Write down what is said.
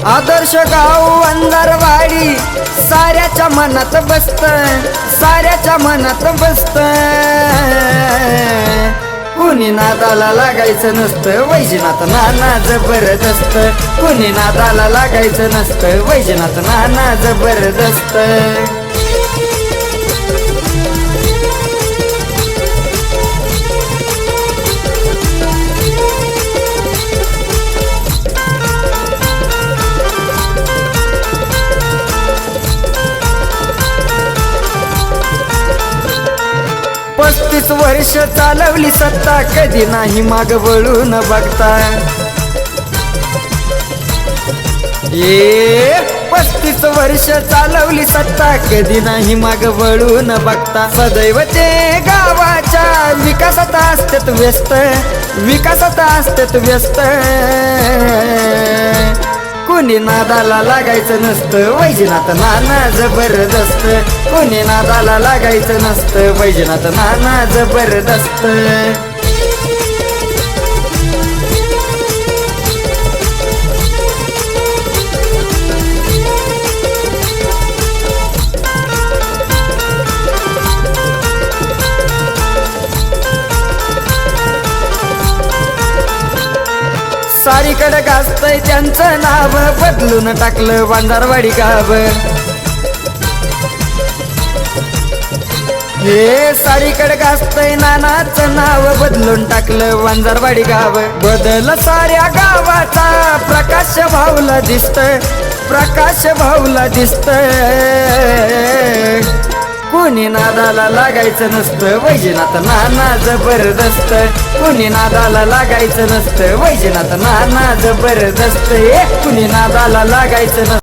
आदर्श गाव अंधारवाडी साऱ्याच्या मनात बसत, साऱ्याच्या मनात बसत. कुणी नादाला लागायचं नसतं, वैजनाथ नाना जबरदस्त. कुणी नादाला लागायचं नसतं, वैजनाथ नाना जबरदस्त. पस्तीस वर्ष चालवली सत्ता, कधी नाही माग वळून बघता. 35 वर्ष चालवली सत्ता, कधी नाही माग वळून बघता. सदैव ते गावाच्या विकासात असतात व्यस्त, विकासात असतात व्यस्त. कुणी नादाला लागायचं नसतं, वैजनाथ नाना जबरदस्त. कुणी नादाला लागायचं नसतं, वैजनाथ नाना जबरदस्त. सारीकडे गाजतय त्यांचं नाव, बदलून टाकलं वंजारवाडी गाव. हे सारीकडे गाजतय नानाचं नाव, बदलून टाकलं वंजारवाडी गाव. बदल साऱ्या गावाचा प्रकाश भाऊला दिसतय, प्रकाश भाऊला दिसतय. कुणी नादाला लागायचं नसतं, वैजनाथ नाना जबरदस्त. कुणी नादाला लागायचं नसतं, वैजनाथ नाना जबरदस्त. कुणी नादाला लागायचं नसतं.